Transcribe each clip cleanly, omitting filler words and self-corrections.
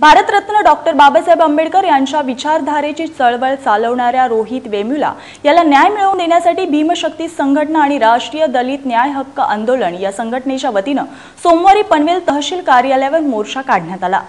Bharat Ratna doctor Babasaheb Ambedkar यांच्या विचारधारेची चळवळ चालवणाऱ्या रोहित वेमुला याला न्याय मिळवून देण्यासाठी भीमशक्ती संघटना आणि राष्ट्रीय दलित न्याय हक्क आंदोलन या संघटनेच्या वतीने सोमवारी पनवेल तहसील कार्यालयावर मोर्चा काढण्यात आला।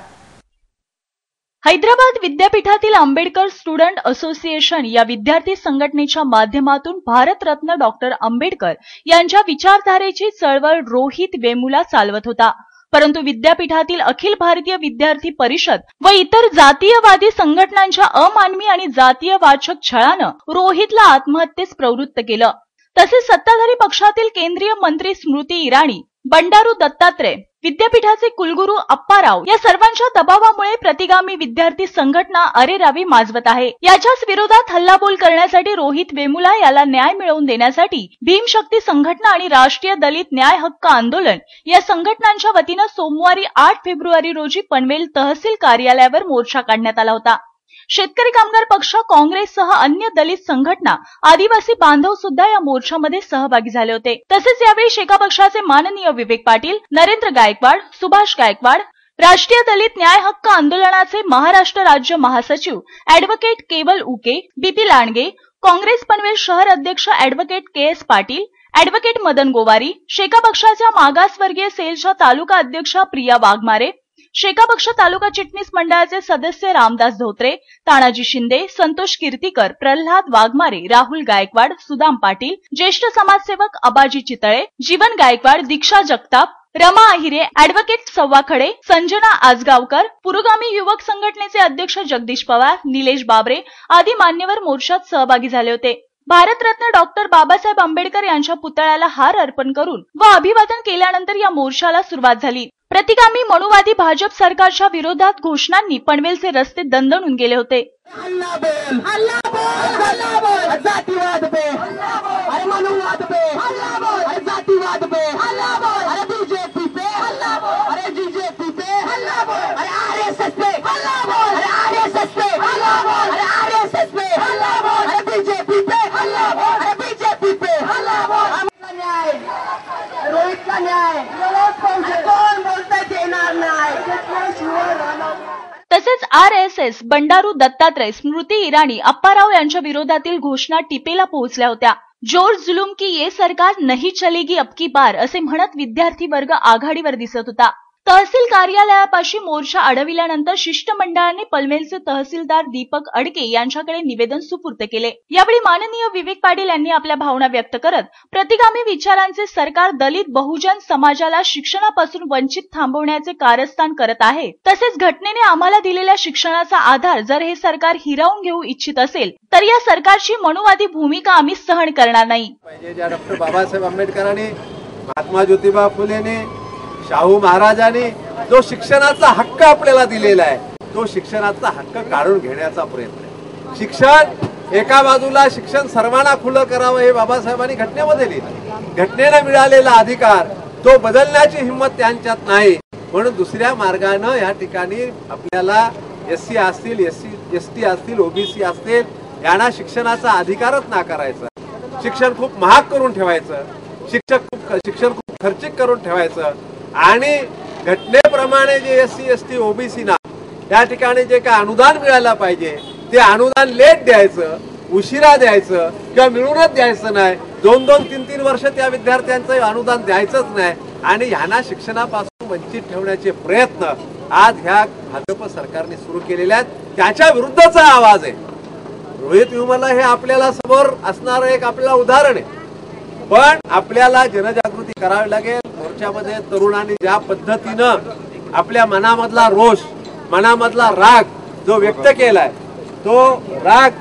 हैदराबाद विद्यापीठातील आंबेडकर स्टुडंट असोसिएशन या विद्यार्थी संघटनेच्या माध्यमातून भारतरत्न डॉक्टर आंबेडकर यांच्या विचारधारेची चळवळ रोहित वेमुला चालवत होता। परंतु विद्यापीठातील अखिल भारतीय विद्यार्थी परिषद व इतर जातीयवादी संघटनांच्या अमानवी आणि जातीयवाचक छळाने रोहितला आत्महत्येस प्रवृत्त केलं। तसेच सत्ताधारी पक्षातील केंद्रीय मंत्री स्मृती इराणी, बंडारू दत्तात्रय, विद्यापीठाचे कुलगुरू अप्पाराव या सर्वांच्या दबावामुळे प्रतिगामी विद्यार्थी संघटना अरेरावी माजवत आहे। याच्याच विरोधात हल्लाबोल करण्यासाठी रोहित वेमुला याला न्याय मिळवून देण्यासाठी भीमशक्ती संघटना आणि राष्ट्रीय दलित न्याय हक्क आंदोलन या संघटनांच्या वतीने सोमवारी 8 फेब्रुवारी रोजी पनवेल तहसील कार्यालयावर मोर्चा काढण्यात आला होता। शेतकरी कामगार पक्ष, काँग्रेससह अन्य दलित संघटना, आदिवासी बांधव सुद्धा या मोर्चामध्ये सहभागी झाले होते। तसेच यावेळी शेका पक्षाचे माननीय विवेक पाटील, नरेंद्र गायकवाड, सुभाष गायकवाड, राष्ट्रीय दलित न्याय हक्क आंदोलनाचे महाराष्ट्र राज्य महासचिव ॲडव्होकेट केवल उके, बीपी लांडगे, काँग्रेस पनवेल शहर अध्यक्ष advocate KS. Patil, advocate Madan Gowari, शेका पक्षाच्या मागासवर्गीय सेलच्या तालुका अध्यक्षा प्रिया वाघमारे, शेका पक्ष तालुका चिटणीस मंडळाचे सदस्य रामदास धोत्रे, तानाजी शिंदे, संतोष कीर्तीकर, प्रल्हाद वाघमारे, राहुल गायकवाड, सुदाम पाटील, ज्येष्ठ समाजसेवक अबाजी चितळे, जीवन गायकवाड, दीक्षा जगताप, रमा आहिरे, ॲडव्होकेट सव्वा खडे, संजना आजगावकर, पुरोगामी युवक संघटनेचे अध्यक्ष जगदीश पवार, निलेश बाबरे आदी मान्यवर मोर्चात सहभागी झाले होते। भारतरत्न डॉक्टर बाबासाहेब आंबेडकर यांच्या पुतळ्याला हार अर्पण करून व अभिवादन केल्यानंतर या मोर्चाला सुरुवात झाली। प्रतिगामी मनुवादी भाजप सरकारच्या विरोधात घोषणांनी पनवेलचे रस्ते दणदणून गेले होते। तसेच आरएसएस, बंडारू दत्तात्रय, स्मृती इराणी, अप्पाराव यांच्या विरोधातील घोषणा टिपेला पोहोचल्या होत्या। जोर जुलूम की ये सरकार नहीं चलेगी अब की बार असे म्हणत विद्यार्थी वर्ग आघाडीवर दिसत होता। तहसील कार्यालयापाशी मोर्चा अडविल्यानंतर शिष्टमंडळाने पनवेलचे तहसीलदार दीपक अडके यांच्याकडे निवेदन सुपूर्द केले। यावेळी माननीय विवेक पाटील यांनी आपल्या भावना व्यक्त करत प्रतिगामी विचारांचे सरकार दलित बहुजन समाजाला शिक्षणापासून वंचित थांबवण्याचे कारस्थान करत आहे। तसेच घटनेने आम्हाला दिलेल्या शिक्षणाचा आधार जर हे सरकार हिरावून घेऊ इच्छित असेल तर या सरकारची मनुवादी भूमिका आम्ही सहन करणार नाही। डॉक्टर बाबासाहेब आंबेडकरांनी, महात्मा ज्योतिबा फुलेने, शाहू महाराजांनी जो शिक्षणाचा हक्क आपल्याला दिलेला आहे तो शिक्षणाचा हक्क काढून घेण्याचा प्रयत्न आहे। शिक्षण एका बाजूला शिक्षण सर्वांना खुलं करावं हे बाबासाहेबांनी घटनेमध्ये लिहिलं। घटनेने मिळालेला अधिकार तो बदलण्याची हिंमत त्यांच्यात नाही, म्हणून दुसऱ्या मार्गाने या ठिकाणी आपल्याला एससी असतील, एसटी असतील, ओबीसी असतील यांना शिक्षणाचा अधिकारच नाकारायचा। शिक्षण खूप महाग करून ठेवायचं, शिक्षण खूप खर्चिक करून ठेवायचं आणि घटनेप्रमाणे जे एससी, एसटी, ओबीसी ना या ठिकाणी जे काय अनुदान मिळायला पाहिजे ते अनुदान लेट द्यायचं, उशिरा द्यायचं किंवा मिळूनच द्यायचं नाही। 2-2, 3-3 वर्ष त्या विद्यार्थ्यांचं अनुदान द्यायचंच नाही आणि ह्यांना शिक्षणापासून वंचित ठेवण्याचे प्रयत्न आज ह्या भाजप सरकारने सुरू केलेले आहेत। त्याच्या विरुद्धचा आवाज आहे। रोहित वेमुला हे आपल्याला समोर असणारं एक आपल्याला उदाहरण आहे, पण आपल्याला जनजागृती करावी लागेल। मोर्चामध्ये तरुणांनी ज्या पद्धतीनं आपल्या मनामधला रोष, मनामधला राग जो व्यक्त केलाय तो राग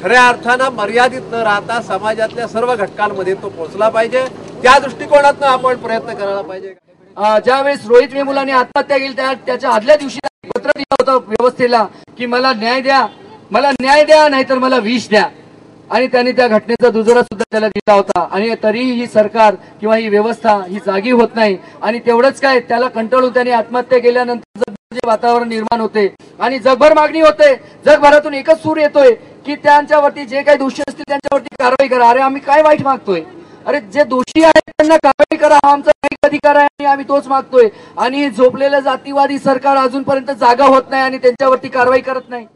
खऱ्या अर्थानं मर्यादित न राहता समाजातल्या सर्व घटकांमध्ये तो पोहोचला पाहिजे। त्या दृष्टिकोनातून आपण प्रयत्न करायला पाहिजे। ज्यावेळेस रोहित वेमुलाने आत्महत्या केली त्याच्या आदल्या दिवशी पत्र दिलं होतं व्यवस्थेला की मला न्याय द्या नाहीतर मला विष द्या, आणि त्यांनी त्या घटनेचा दुजोरा सुद्धा त्याला दिला होता। आणि तरीही ही सरकार किंवा ही व्यवस्था ही जागी होत नाही आणि तेवढंच काय त्याला कंटाळून त्याने आत्महत्या केल्यानंतर जे वातावरण निर्माण होते आणि जगभर मागणी होते, जगभरातून एकच सूर येतोय की त्यांच्यावरती जे काही दोषी असतील त्यांच्यावरती कारवाई करा। अरे आम्ही काय वाईट मागतोय? अरे जे दोषी आहेत त्यांना कारवाई करा, हा आमचा न्यायिक अधिकार आहे आणि आम्ही तोच मागतोय. आणि हे झोपलेलं जातीवादी सरकार अजूनपर्यंत जागा होत नाही आणि त्यांच्यावरती कारवाई करत नाही.